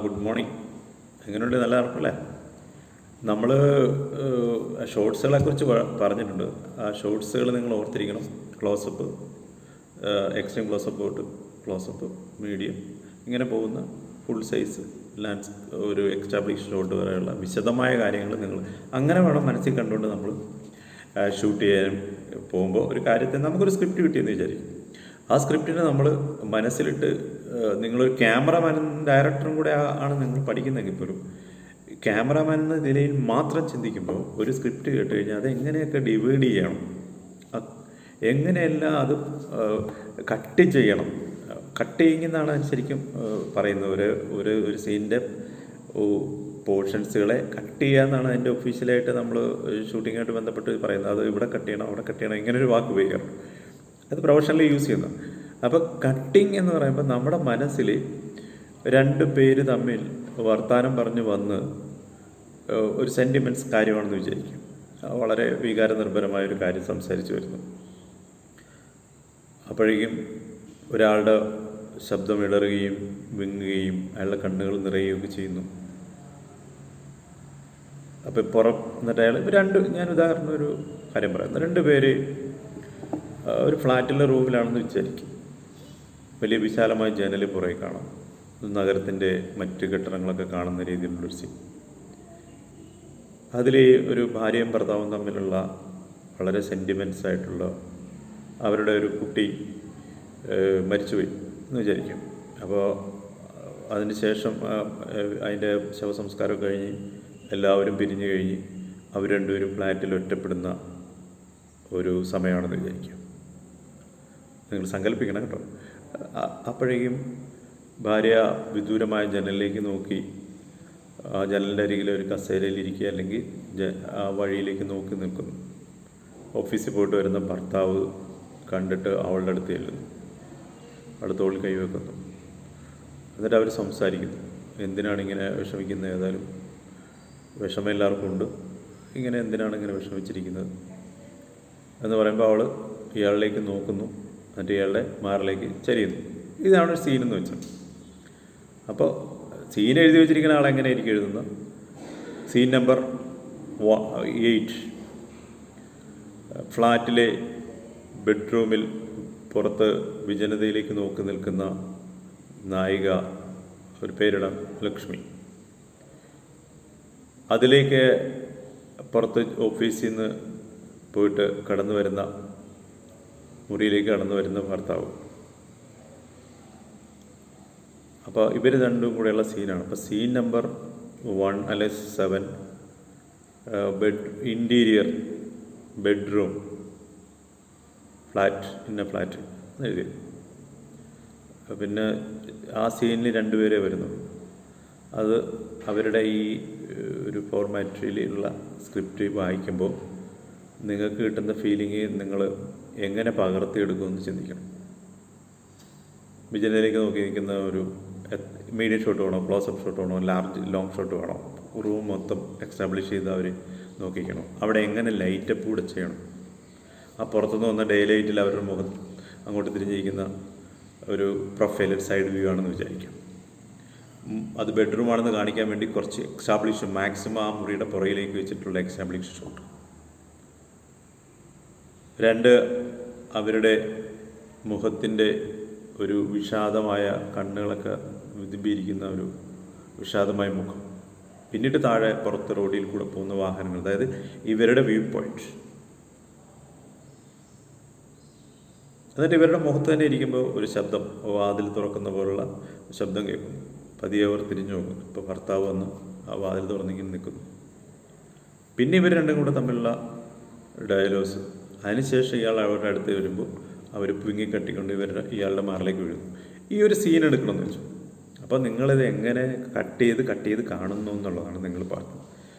Good morning. എങ്ങനെയുണ്ട്? നല്ല ഉറപ്പല്ലേ? നമ്മൾ ഷോർട്സുകളെക്കുറിച്ച് പറഞ്ഞിട്ടുണ്ട്. ആ ഷോർട്സുകൾ നിങ്ങൾ ഓർത്തിരിക്കണം. ക്ലോസപ്പ്, എക്സ്ട്രീം ക്ലോസപ്പ് തൊട്ട് ക്ലോസപ്പ്, മീഡിയം, ഇങ്ങനെ പോകുന്ന ഫുൾ സൈസ് ലാൻഡ്സ്, ഒരു എക്സ്റ്റാബ്ലിഷ് ഷോട്ട് വരെയുള്ള വിശദമായ കാര്യങ്ങൾ നിങ്ങൾ അങ്ങനെ വേണം മനസ്സിൽ കണ്ടുകൊണ്ട് നമ്മൾ ഷൂട്ട് ചെയ്യാൻ പോകുമ്പോൾ. ഒരു കാര്യത്തെ നമുക്കൊരു സ്ക്രിപ്റ്റ് കിട്ടിയെന്ന് വിചാരിക്കും. ആ സ്ക്രിപ്റ്റിനെ നമ്മൾ മനസ്സിലിട്ട്, നിങ്ങളൊരു ക്യാമറമാനും ഡയറക്ടറും കൂടെ ആണ് നിങ്ങൾ പഠിക്കുന്നതെങ്കിൽ പോലും, ക്യാമറമാൻ എന്ന നിലയിൽ മാത്രം ചിന്തിക്കുമ്പോൾ ഒരു സ്ക്രിപ്റ്റ് കേട്ട് കഴിഞ്ഞാൽ അത് എങ്ങനെയൊക്കെ ഡിവൈഡ് ചെയ്യണം, എങ്ങനെയെല്ലാം അത് കട്ട് ചെയ്യണം. കട്ട് ചെയ്യുന്നതാണ് ശരിക്കും പറയുന്നത്. ഒരു സീനിൻ്റെ പോർഷൻസുകളെ കട്ട് ചെയ്യുക എന്നാണ് അതിൻ്റെ ഒഫീഷ്യലായിട്ട് നമ്മൾ ഷൂട്ടിങ്ങായിട്ട് ബന്ധപ്പെട്ട് പറയുന്നത്. അത് ഇവിടെ കട്ട് ചെയ്യണം, അവിടെ കട്ട് ചെയ്യണം, ഇങ്ങനൊരു വാക്ക് ഉപയോഗിക്കണം. അത് പ്രൊഫഷണലി യൂസ് ചെയ്യുന്നത്. അപ്പോൾ കട്ടിങ് എന്ന് പറയുമ്പോൾ നമ്മുടെ മനസ്സിൽ രണ്ട് പേര് തമ്മിൽ വർത്തമാനം പറഞ്ഞ് വന്ന് ഒരു സെൻറ്റിമെൻറ്റ്സ് കാര്യമാണെന്ന് വിചാരിക്കും. വളരെ വികാരനിർഭരമായൊരു കാര്യം സംസാരിച്ച് വരുന്നു. അപ്പോഴേക്കും ഒരാളുടെ ശബ്ദം ഇടറുകയും വിങ്ങുകയും അയാളുടെ കണ്ണുകൾ നിറയുകയൊക്കെ ചെയ്യുന്നു. അപ്പോൾ എന്നിട്ട് അയാൾ ഞാൻ ഉദാഹരണം ഒരു കാര്യം പറയുന്നു. രണ്ട് പേര് ഒരു ഫ്ലാറ്റിലെ റൂമിലാണെന്ന് വിചാരിക്കും. വലിയ വിശാലമായ ജനൽ പുറകെ കാണാം. നഗരത്തിൻ്റെ മറ്റ് കെട്ടിടങ്ങളൊക്കെ കാണുന്ന രീതിയിലുള്ളൊരു സീൻ. അതിൽ ഒരു ഭാര്യയും ഭർത്താവും തമ്മിലുള്ള വളരെ സെൻറ്റിമെൻറ്റ്സ് ആയിട്ടുള്ള അവരുടെ ഒരു കുട്ടി മരിച്ചുപോയി എന്ന് വിചാരിക്കും. അപ്പോൾ അതിന് ശേഷം അതിൻ്റെ ശവസംസ്കാരം കഴിഞ്ഞ് എല്ലാവരും പിരിഞ്ഞു കഴിഞ്ഞ് അവർ രണ്ടുപേരും ഫ്ലാറ്റിൽ ഒറ്റപ്പെടുന്ന ഒരു സമയമാണെന്ന് വിചാരിക്കും. നിങ്ങൾ സങ്കല്പിക്കണം കേട്ടോ. അപ്പോഴേക്കും ഭാര്യ വിദൂരമായ ജനലിലേക്ക് നോക്കി, ആ ജനലിൻ്റെ അരികിൽ ഒരു കസേരയിൽ ഇരിക്കുക, അല്ലെങ്കിൽ ആ വഴിയിലേക്ക് നോക്കി നിൽക്കുന്നു. ഓഫീസിൽ പോയിട്ട് വരുന്ന ഭർത്താവ് കണ്ടിട്ട് അവളുടെ അടുത്ത് ചെല്ലുന്നു, അടുത്തോളിൽ കൈവെക്കുന്നു. എന്നിട്ട് അവർ സംസാരിക്കുന്നു. എന്തിനാണ് ഇങ്ങനെ വിഷമിക്കുന്നത്? ഏതായാലും വിഷമം എല്ലാവർക്കും ഉണ്ട്, ഇങ്ങനെ എന്തിനാണ് ഇങ്ങനെ വിഷമിച്ചിരിക്കുന്നത് എന്ന് പറയുമ്പോൾ അവൾ ഇയാളിലേക്ക് നോക്കുന്നു. എന്നിട്ട് ഇയാളുടെ മാറിലേക്ക് ചരിയുന്നു. ഇതാണ് ഒരു സീൻ എന്ന് വെച്ചാൽ. അപ്പോൾ സീൻ എഴുതി വെച്ചിരിക്കുന്ന ആളെങ്ങനെ ആയിരിക്കും എഴുതുന്നത്? സീൻ നമ്പർ 8, ഫ്ലാറ്റിലെ ബെഡ്റൂമിൽ പുറത്ത് വിജനതയിലേക്ക് നോക്കി നിൽക്കുന്ന നായിക, ഒരു പേരിടാം ലക്ഷ്മി. അതിലേക്ക് പുറത്ത് ഓഫീസിൽ നിന്ന് പോയിട്ട് മുറിയിലേക്ക് കടന്നു വരുന്ന ഭർത്താവ്. അപ്പോൾ ഇവർ രണ്ടും കൂടെയുള്ള സീനാണ്. അപ്പോൾ സീൻ നമ്പർ 1 അല്ലെ 7, ഇൻറ്റീരിയർ ബെഡ്റൂം, ഫ്ലാറ്റ് എഴുതി. പിന്നെ ആ സീനിൽ രണ്ടുപേരെ വരുന്നു. അത് അവരുടെ ഈ ഒരു ഫോർമാറ്റിലുള്ള സ്ക്രിപ്റ്റ് വായിക്കുമ്പോൾ നിങ്ങൾക്ക് കിട്ടുന്ന ഫീലിംഗ് നിങ്ങൾ എങ്ങനെ പകർത്തിയെടുക്കുമെന്ന് ചിന്തിക്കണം. വിജയനിലേക്ക് നോക്കി നിൽക്കുന്ന ഒരു മീഡിയം ഷോട്ട് വേണോ, ക്ലോസപ്പ് ഷോട്ട് വേണോ, ലോങ് ഷോട്ട് വേണോ, റൂം മൊത്തം എക്സ്റ്റാബ്ലിഷ് ചെയ്ത് അവർ നോക്കിക്കണം. അവിടെ എങ്ങനെ ലൈറ്റപ്പ് കൂടെ ചെയ്യണം. ആ പുറത്തുനിന്ന് വന്ന ഡേ ലൈറ്റിൽ അവരുടെ മുഖം അങ്ങോട്ട് തിരിഞ്ഞിരിക്കുന്ന ഒരു പ്രൊഫൈൽ സൈഡ് വ്യൂ ആണെന്ന് വിചാരിക്കാം. അത് ബെഡ്റൂമാണെന്ന് കാണിക്കാൻ വേണ്ടി കുറച്ച് എക്സ്റ്റാബ്ലിഷ്, മാക്സിമം ആ മുറിയുടെ പുറകിലേക്ക് വെച്ചിട്ടുള്ള എക്സ്റ്റാബ്ലിഷ് ഷോട്ട്. 2, അവരുടെ മുഖത്തിൻ്റെ ഒരു വിഷാദമായ കണ്ണുകളൊക്കെ വിതുമ്പിയിരിക്കുന്ന ഒരു വിഷാദമായ മുഖം. പിന്നീട് താഴെ പുറത്ത് റോഡിൽ കൂടെ പോകുന്ന വാഹനങ്ങൾ, അതായത് ഇവരുടെ വ്യൂ പോയിന്റ്. എന്നിട്ട് ഇവരുടെ മുഖത്ത് തന്നെ ഇരിക്കുമ്പോൾ ഒരു ശബ്ദം, വാതിൽ തുറക്കുന്ന പോലുള്ള ശബ്ദം കേൾക്കുന്നു. പതിയെ അവർ തിരിഞ്ഞു നോക്കുന്നു. ഇപ്പോൾ ഭർത്താവ് വന്ന് ആ വാതിൽ തുറന്നിങ്ങനെ നിൽക്കുന്നു. പിന്നെ ഇവർ രണ്ടും കൂടെ തമ്മിലുള്ള ഡയലോഗ്സ്. അതിനുശേഷം ഇയാൾ അവരുടെ അടുത്ത് വരുമ്പോൾ അവർ പുങ്ങിക്കട്ടിക്കൊണ്ട് ഇയാളുടെ മാറിലേക്ക് വീഴുന്നു. ഈ ഒരു സീൻ എടുക്കണമെന്ന് വെച്ചു. അപ്പോൾ നിങ്ങളിത് എങ്ങനെ കട്ട് ചെയ്ത് കാണുന്നു എന്നുള്ളതാണ് നിങ്ങൾ പറഞ്ഞത്.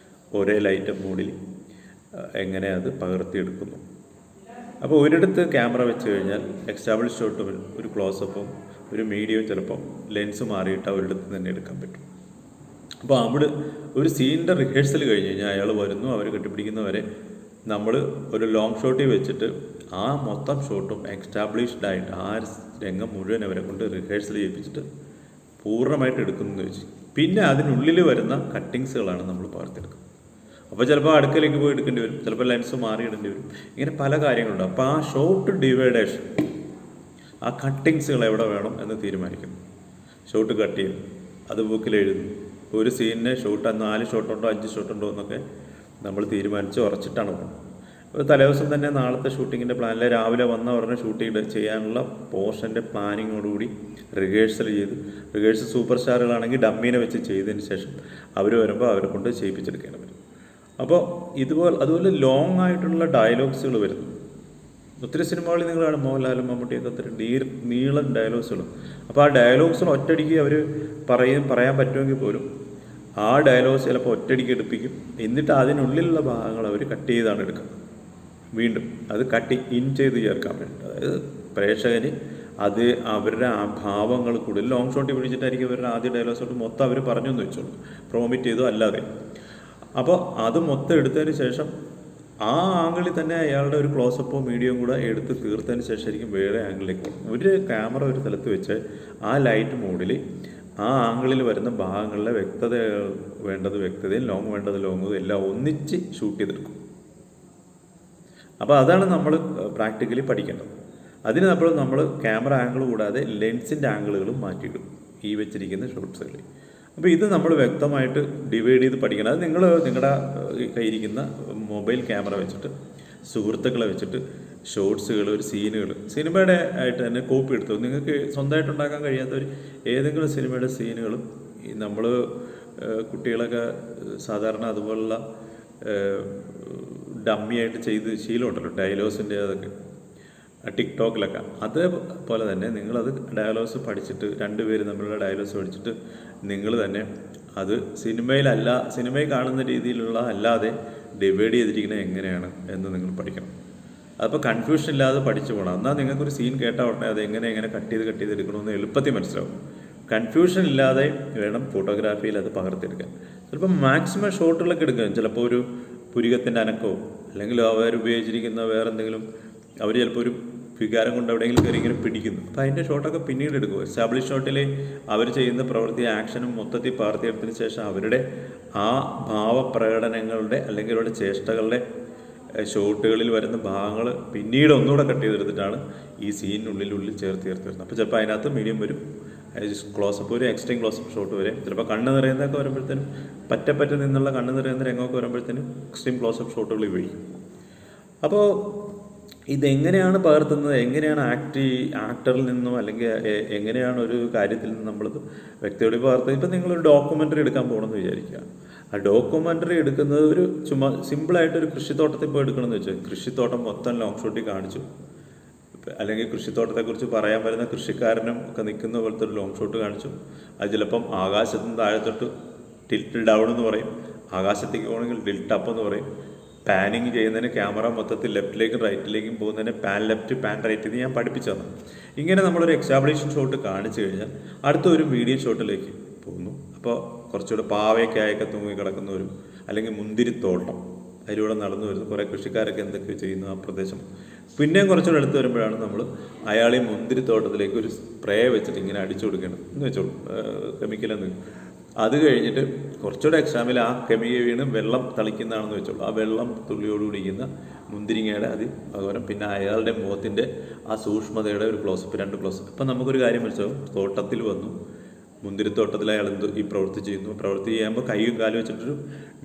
ഒരേ ലൈറ്റ് മോഡിൽ എങ്ങനെ അത് പകർത്തിയെടുക്കുന്നു. അപ്പോൾ ഒരിടത്ത് ക്യാമറ വെച്ച് കഴിഞ്ഞാൽ എക്സ്റ്റാബ്ലിഷ് ഷോട്ടും ഒരു ക്ലോസപ്പും ഒരു മീഡിയവും ചിലപ്പം ലെൻസ് മാറിയിട്ട് ഒരിടത്ത് തന്നെ എടുക്കാൻ പറ്റും. അപ്പോൾ അവിടെ ഒരു സീനിൻ്റെ റിഹേഴ്സൽ കഴിഞ്ഞ് കഴിഞ്ഞാൽ അയാൾ വരുന്നു, അവർ കെട്ടിപ്പിടിക്കുന്നവരെ നമ്മൾ ഒരു ലോങ് ഷോട്ടിൽ വെച്ചിട്ട് ആ മൊത്തം ഷോട്ടും എക്സ്റ്റാബ്ലിഷ്ഡ് ആയിട്ട് ആ രംഗം മുഴുവൻ അവരെ കൊണ്ട് റിഹേഴ്സൽ ചെയ്യിപ്പിച്ചിട്ട് പൂർണ്ണമായിട്ട് എടുക്കുന്നതെന്ന് വെച്ച് പിന്നെ അതിനുള്ളിൽ വരുന്ന കട്ടിങ്സുകളാണ് നമ്മൾ പകർത്തെടുക്കുന്നത്. അപ്പോൾ ചിലപ്പോൾ അടുക്കലേക്ക് പോയി എടുക്കേണ്ടി വരും, ചിലപ്പോൾ ലെൻസ് മാറിയിടേണ്ടി വരും. ഇങ്ങനെ പല കാര്യങ്ങളുണ്ട്. അപ്പോൾ ആ ഷോട്ട് ഡിവൈഡേഷൻ, ആ കട്ടിങ്സുകൾ എവിടെ വേണം എന്ന് തീരുമാനിക്കുന്നു. ഷോട്ട് കട്ട് ചെയ്യും, അത് ബുക്കിൽ എഴുതുന്നു. ഒരു സീനിന് ഷോട്ട് 4 ഷോട്ടുണ്ടോ 5 ഷോട്ടുണ്ടോ എന്നൊക്കെ നമ്മൾ തീരുമാനിച്ച് ഉറച്ചിട്ടാണ് പോകുന്നത്. ഒരു തലേദിവസം തന്നെ നാളത്തെ ഷൂട്ടിങ്ങിൻ്റെ പ്ലാനിൽ രാവിലെ വന്ന ഉടനെ ഷൂട്ട് ചെയ്യാനുള്ള പോർഷൻ്റെ പ്ലാനിങ്ങോടുകൂടി റിഹേഴ്സൽ ചെയ്ത്, റിഹേഴ്സൽ സൂപ്പർ സ്റ്റാറുകളാണെങ്കിൽ ഡമ്മീനെ വെച്ച് ചെയ്തതിന് ശേഷം അവർ വരുമ്പോൾ അവരെ കൊണ്ട് ചെയ്യിപ്പിച്ചെടുക്കേണ്ടി വരും. അപ്പോൾ അതുപോലെ ലോങ് ആയിട്ടുള്ള ഡയലോഗ്സുകൾ വരുന്നു. ഒത്തിരി സിനിമകളിൽ നിങ്ങളാണ് മോഹൻലാലും മമ്മൂട്ടിയൊക്കെ ഒത്തിരി നീളൻ ഡയലോഗ്സുകൾ. അപ്പോൾ ആ ഡയലോഗ്സുകൾ ഒറ്റയടിക്ക് അവർ പറയാൻ പറ്റുമെങ്കിൽ പോലും ആ ഡയലോഗ്സ് ചിലപ്പോൾ ഒറ്റയടിക്ക് എടുപ്പിക്കും. എന്നിട്ട് അതിനുള്ളിലുള്ള ഭാഗങ്ങൾ അവർ കട്ട് ചെയ്താണ് എടുക്കുന്നത്. വീണ്ടും അത് കട്ട് ഇൻ ചെയ്ത് ചേർക്കാൻ വേണ്ടി, അതായത് പ്രേക്ഷകന് അത് അവരുടെ ആ ഭാവങ്ങൾ കൂടുതൽ ലോങ് ഷോട്ടിൽ പിടിച്ചിട്ടായിരിക്കും അവരുടെ ആദ്യ ഡയലോഗ്സോട്ട് മൊത്തം അവർ പറഞ്ഞു എന്ന് വെച്ചോളൂ, പ്രോമിറ്റ് ചെയ്തോ അല്ലാതെ. അപ്പോൾ അത് മൊത്തം എടുത്തതിന് ശേഷം ആ ആംഗിളിൽ തന്നെ അയാളുടെ ഒരു ക്ലോസപ്പോ വീഡിയോ കൂടെ എടുത്ത് തീർത്തതിന് ശേഷമായിരിക്കും വേറെ ആംഗിളിലേക്ക് പോകും. ഒരു ക്യാമറ ഒരു സ്ഥലത്ത് വെച്ച് ആ ലൈറ്റ് മോഡിൽ ആ ആംഗിളിൽ വരുന്ന ഭാഗങ്ങളിലെ വ്യക്തത വേണ്ടത് വ്യക്തതയും ലോങ് വേണ്ടത് ലോങ്ങും എല്ലാം ഒന്നിച്ച് ഷൂട്ട് ചെയ്തെടുക്കും. അപ്പോൾ അതാണ് നമ്മൾ പ്രാക്ടിക്കലി പഠിക്കേണ്ടത്. അതിന് നമ്മൾ ക്യാമറ ആംഗിൾ കൂടാതെ ലെൻസിൻ്റെ ആംഗിളുകളും മാറ്റിയിടും ഈ വെച്ചിരിക്കുന്ന ഷോട്ട്സുകളിൽ. അപ്പോൾ ഇത് നമ്മൾ വ്യക്തമായിട്ട് ഡിവൈഡ് ചെയ്ത് പഠിക്കണം. അത് നിങ്ങളുടെ കയ്യിരിക്കുന്ന മൊബൈൽ ക്യാമറ വെച്ചിട്ട്, സുഹൃത്തുക്കളെ വെച്ചിട്ട് ഷോർട്സുകൾ, ഒരു സീനുകൾ സിനിമയുടെ ആയിട്ട് തന്നെ കോപ്പി എടുത്തു. നിങ്ങൾക്ക് സ്വന്തമായിട്ട് ഉണ്ടാക്കാൻ കഴിയാത്തവർ ഏതെങ്കിലും സിനിമയുടെ സീനുകളും നമ്മൾ കുട്ടികളൊക്കെ സാധാരണ അതുപോലുള്ള ഡമ്മിയായിട്ട് ചെയ്ത് ശീലമുണ്ടല്ലോ, ഡയലോഗ്സിൻ്റെ അതൊക്കെ ടിക്ടോക്കിലൊക്കെ. അതേപോലെ തന്നെ നിങ്ങളത് ഡയലോഗ്സ് പഠിച്ചിട്ട്, 2 പേര് തമ്മിലുള്ള ഡയലോഗ്സ് പഠിച്ചിട്ട് നിങ്ങൾ തന്നെ അത് സിനിമയിൽ കാണുന്ന രീതിയിലുള്ള അല്ലാതെ ഡിവൈഡ് ചെയ്തിരിക്കുന്നത് എങ്ങനെയാണ് എന്ന് നിങ്ങൾ പഠിക്കണം. അപ്പോൾ കൺഫ്യൂഷൻ ഇല്ലാതെ പഠിച്ചു പോകണം. എന്നാൽ നിങ്ങൾക്കൊരു സീൻ കേട്ടാൽ ഉടനെ അത് എങ്ങനെ കട്ട് ചെയ്ത് എടുക്കണമെന്ന് എളുപ്പത്തിൽ മനസ്സിലാവും. കൺഫ്യൂഷൻ ഇല്ലാതെ വേണം ഫോട്ടോഗ്രാഫിയിൽ അത് പകർത്തിയെടുക്കാൻ. ചിലപ്പോൾ മാക്സിമം ഷോട്ടുകളൊക്കെ എടുക്കാം. ചിലപ്പോൾ ഒരു പുരികത്തിൻ്റെ അനക്കോ അല്ലെങ്കിൽ അവർ ഉപയോഗിച്ചിരിക്കുന്ന വേറെ എന്തെങ്കിലും, അവർ ചിലപ്പോൾ ഒരു വികാരം കൊണ്ട് എവിടെയെങ്കിലും കയറി ഇങ്ങനെ പിടിക്കുന്നു. അപ്പോൾ അതിൻ്റെ ഷോട്ടൊക്കെ പിന്നീട് എടുക്കും. എസ്റ്റാബ്ലിഷ് ഷോട്ടിൽ അവർ ചെയ്യുന്ന പ്രവൃത്തി ആക്ഷനും മൊത്തത്തിൽ പകർത്തിയെടുത്തതിന് ശേഷം അവരുടെ ആ ഭാവപ്രകടനങ്ങളുടെ അല്ലെങ്കിൽ അവരുടെ ചേഷ്ടകളുടെ ഷോട്ടുകളിൽ വരുന്ന ഭാഗങ്ങൾ പിന്നീട് ഒന്നുകൂടെ കട്ട് ചെയ്തെടുത്തിട്ടാണ് ഈ സീനിനുള്ളിൽ ചേർത്ത് വരുന്നത്. അപ്പോൾ ചിലപ്പോൾ അതിനകത്ത് മീഡിയം വരും, ക്ലോസപ്പ് വരും, എക്സ്ട്രീം ക്ലോസപ്പ് ഷോട്ട് വരും. ചിലപ്പോൾ കണ്ണ് നിറയുന്നതൊക്കെ വരുമ്പോഴത്തേനും പറ്റ നിന്നുള്ള കണ്ണ് നിറയുന്ന രംഗമൊക്കെ വരുമ്പോഴത്തേനും എക്സ്ട്രീം ക്ലോസപ്പ് ഷോട്ടുകൾ ഉപയോഗിക്കും. അപ്പോൾ ഇതെങ്ങനെയാണ് പകർത്തുന്നത്, എങ്ങനെയാണ് ആക്ടറിൽ നിന്നും അല്ലെങ്കിൽ എങ്ങനെയാണ് ഒരു കാര്യത്തിൽ നിന്നും നമ്മളത് വ്യക്തിയോട് പകർത്തുന്നത്. ഇപ്പം നിങ്ങളൊരു ഡോക്യുമെൻ്ററി എടുക്കാൻ പോകണമെന്ന് വിചാരിക്കുക. ആ ഡോക്യുമെൻ്ററി എടുക്കുന്നത് ഒരു സിമ്പിളായിട്ടൊരു കൃഷിത്തോട്ടത്തിൽ പോയി എടുക്കണമെന്ന് വെച്ചാൽ കൃഷിത്തോട്ടം മൊത്തം ലോങ് ഷോട്ടിൽ കാണിച്ചു, അല്ലെങ്കിൽ കൃഷിത്തോട്ടത്തെക്കുറിച്ച് പറയാൻ വരുന്ന കൃഷിക്കാരനും ഒക്കെ നിൽക്കുന്ന പോലത്തെ ഒരു ലോങ് ഷോട്ട് കാണിച്ചു. അത് ചിലപ്പം ആകാശത്തുനിന്ന് താഴത്തോട്ട് ടിൽറ്റ് ഡൗൺ എന്ന് പറയും, ആകാശത്തേക്ക് പോകണമെങ്കിൽ ടിൽറ്റ് അപ്പ് എന്ന് പറയും. പാനിങ് ചെയ്യുന്നതിന് ക്യാമറ മൊത്തത്തിൽ ലെഫ്റ്റിലേക്കും റൈറ്റിലേക്കും പോകുന്നതിന് പാൻ ലെഫ്റ്റ് പാൻ റൈറ്റ് ഇത് ഞാൻ പഠിപ്പിച്ചു തന്നു. ഇങ്ങനെ നമ്മളൊരു എക്സാബിലേഷൻ ഷോട്ട് കാണിച്ചു കഴിഞ്ഞാൽ അടുത്തൊരു മീഡിയം ഷോട്ടിലേക്ക് പോകുന്നു. അപ്പോൾ കുറച്ചുകൂടെ പാവയ്ക്കായൊക്കെ തൂങ്ങി കിടക്കുന്നവരും അല്ലെങ്കിൽ മുന്തിരിത്തോട്ടം അതിലൂടെ നടന്നു വരുന്നു കുറേ കൃഷിക്കാരൊക്കെ എന്തൊക്കെ ചെയ്യുന്നു ആ പ്രദേശം. പിന്നെയും കുറച്ചുകൂടെ അടുത്ത് വരുമ്പോഴാണ് നമ്മൾ അയാളെ മുന്തിരിത്തോട്ടത്തിലേക്ക് ഒരു സ്പ്രേ വെച്ചിട്ട് ഇങ്ങനെ അടിച്ചു കൊടുക്കണം എന്ന് വെച്ചോളൂ, കെമിക്കലെന്ന്. അത് കഴിഞ്ഞിട്ട് കുറച്ചുകൂടെ എക്സാമിൽ ആ കെമിക്കൽ വീണ് വെള്ളം തളിക്കുന്നതാണെന്ന് വെച്ചോളൂ. ആ വെള്ളം തുള്ളിയോടുകൂടിക്കുന്ന മുന്തിരിങ്ങയുടെ പകരം പിന്നെ അയാളുടെ മുഖത്തിൻ്റെ ആ സൂക്ഷ്മതയുടെ ഒരു ക്ലോസപ്പ്, 2 ക്ലോസപ്പ്. അപ്പം നമുക്കൊരു കാര്യം മനസ്സിലാവും, തോട്ടത്തിൽ വന്നു, മുന്തിരിത്തോട്ടത്തിൽ അയാൾ ഈ പ്രവൃത്തി ചെയ്യുന്നു. പ്രവൃത്തി ചെയ്യുമ്പോൾ കൈയും കാലും വെച്ചിട്ടൊരു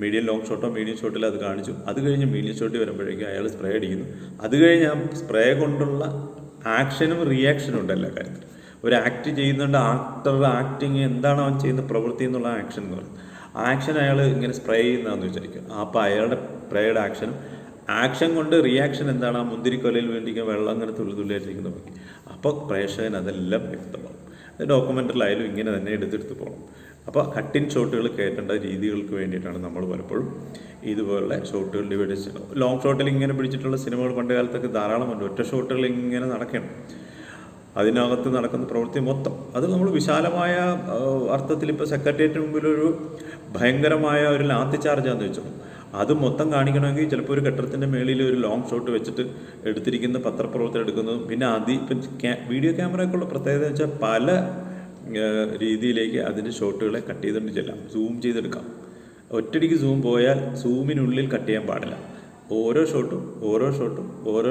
മീഡിയം ലോങ് ഷോട്ടോ മീഡിയം ഷോട്ടിൽ അത് കാണിച്ചു. അത് കഴിഞ്ഞ് മീഡിയം ഷോട്ടിൽ വരുമ്പോഴേക്കും അയാൾ സ്പ്രേ അടിക്കുന്നു. അത് കഴിഞ്ഞ് ആ സ്പ്രേ കൊണ്ടുള്ള ആക്ഷനും റിയാക്ഷനും ഉണ്ട് എല്ലാ കാര്യത്തിലും. ഒരു ആക്ട് ചെയ്യുന്നുണ്ട്, ആക്ടറുടെ ആക്ടിങ് എന്താണ് അവൻ ചെയ്യുന്ന പ്രവൃത്തി എന്നുള്ള ആക്ഷൻ എന്ന് പറയും. ആക്ഷൻ അയാൾ ഇങ്ങനെ സ്പ്രേ ചെയ്യുന്നതെന്ന് വിചാരിക്കും. അപ്പോൾ അയാളുടെ സ്പ്രേയുടെ ആക്ഷൻ കൊണ്ട് റിയാക്ഷൻ എന്താണ്, ആ മുന്തിരിക്കൊലയിൽ വേണ്ടിയിരിക്കുന്ന വെള്ളം അങ്ങനെ തുള്ളിയായിട്ടിരിക്കുന്ന നോക്കി. അപ്പോൾ പ്രേക്ഷകൻ അതെല്ലാം വ്യക്തമാകും. ഡോക്യുമെൻ്ററിലായാലും ഇങ്ങനെ തന്നെ എടുത്തെടുത്ത് പോകണം. അപ്പോൾ കട്ടിൻ ഷോട്ടുകൾ കയറ്റേണ്ട രീതികൾക്ക് വേണ്ടിയിട്ടാണ് നമ്മൾ പലപ്പോഴും ഇതുപോലുള്ള ഷോട്ടുകൾ ഡിവൈഡ് ചെയ്യണം. ലോങ് ഷോട്ടിൽ ഇങ്ങനെ പിടിച്ചിട്ടുള്ള സിനിമകൾ പണ്ട് കാലത്തൊക്കെ ധാരാളമുണ്ട്. ഒറ്റ ഷോട്ടുകൾ ഇങ്ങനെ നടക്കണം, അതിനകത്ത് നടക്കുന്ന പ്രവൃത്തി മൊത്തം അത് നമ്മൾ വിശാലമായ അർത്ഥത്തിൽ ഇപ്പോൾ സെക്രട്ടേറിയറ്റിന് മുമ്പിലൊരു ഭയങ്കരമായ ഒരു ലാത്തി ചാർജാന്ന് വെച്ചോ, അത് മൊത്തം കാണിക്കണമെങ്കിൽ ചിലപ്പോൾ ഒരു കെട്ടിടത്തിൻ്റെ മേളിൽ ഒരു ലോങ് ഷോട്ട് വെച്ചിട്ട് എടുത്തിരിക്കുന്ന പത്രപ്രവർത്തനം എടുക്കുന്നതും പിന്നെ ഇപ്പം വീഡിയോ ക്യാമറയൊക്കെയുള്ള പ്രത്യേകത വെച്ചാൽ പല രീതിയിലേക്ക് അതിൻ്റെ ഷോട്ടുകളെ കട്ട് ചെയ്തുകൊണ്ട് ചെല്ലാം, സൂം ചെയ്തെടുക്കാം. ഒറ്റയടിക്ക് സൂം പോയാൽ സൂമിനുള്ളിൽ കട്ട് ചെയ്യാൻ പാടില്ല. ഓരോ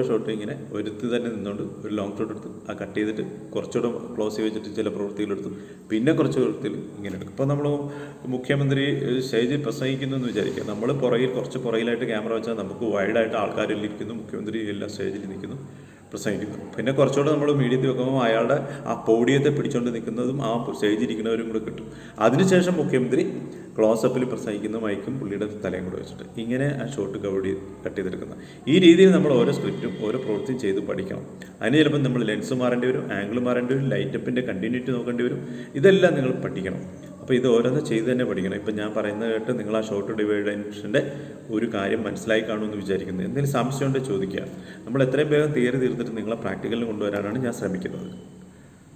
ഷോട്ടും ഇങ്ങനെ ഒരുത്തി തന്നെ നിന്നുകൊണ്ട് ഒരു ലോങ് ഷോട്ട് എടുത്ത് ആ കട്ട് ചെയ്തിട്ട് കുറച്ചുകൂടെ ക്ലോസ് ചെയ്ത് വെച്ചിട്ട് ചില പ്രവൃത്തികളെടുത്തു, പിന്നെ കുറച്ച് പ്രവൃത്തികൾ ഇങ്ങനെ എടുക്കും. ഇപ്പോൾ നമ്മൾ മുഖ്യമന്ത്രി സ്റ്റേജിൽ പ്രസംഗിക്കുന്നു എന്ന് വിചാരിക്കുക, നമ്മൾ കുറച്ച് പുറകിലായിട്ട് ക്യാമറ വെച്ചാൽ നമുക്ക് വൈഡായിട്ട് ആൾക്കാരെല്ലാം ഇരിക്കുന്നു, മുഖ്യമന്ത്രി എല്ലാം സ്റ്റേജിൽ നിൽക്കുന്നു, പ്രസംഗിക്കുന്നു. പിന്നെ കുറച്ചുകൂടെ നമ്മൾ മീഡിയത്തിൽ വെക്കുമ്പോൾ അയാളുടെ ആ പോഡിയത്തെ പിടിച്ചുകൊണ്ട് നിൽക്കുന്നതും ആ സ്റ്റേജിൽ ഇരിക്കുന്നവരും കൂടെ കിട്ടും. അതിനുശേഷം മുഖ്യമന്ത്രി ക്ലോസപ്പിൽ പ്രസംഗിക്കുന്ന മൈക്കും പുള്ളിയുടെ തലയും കൂടെ വെച്ചിട്ട് ഇങ്ങനെ ആ ഷോട്ട് കട്ട് ചെയ്തെടുക്കുന്നത്. ഈ രീതിയിൽ നമ്മൾ ഓരോ സ്ക്രിപ്റ്റും ഓരോ പ്രവൃത്തിയും ചെയ്ത് പഠിക്കണം. അതിന് ചിലപ്പോൾ നമ്മൾ ലെൻസ് മാറേണ്ടി വരും, ആംഗിൾ മാറേണ്ടി വരും, ലൈറ്റപ്പിൻ്റെ കണ്ടിന്യൂറ്റി നോക്കേണ്ടി വരും. ഇതെല്ലാം നിങ്ങൾ പഠിക്കണം. അപ്പോൾ ഇത് ഓരോന്ന് ചെയ്ത് തന്നെ പഠിക്കണം. ഇപ്പം ഞാൻ പറയുന്നത് കേട്ട് നിങ്ങൾ ആ ഷോട്ട് ഡിവൈഡൻഷൻ്റെ ഒരു കാര്യം മനസ്സിലായി കാണുമെന്ന് വിചാരിക്കുന്നത്. എന്തെങ്കിലും സംശയം ഉണ്ടെങ്കിൽ ചോദിക്കുക. നമ്മൾ എത്രയും വേഗം തിയറി തീർത്തിട്ട് നിങ്ങളെ പ്രാക്ടിക്കലിന് കൊണ്ടുവരാനാണ് ഞാൻ ശ്രമിക്കുന്നത്.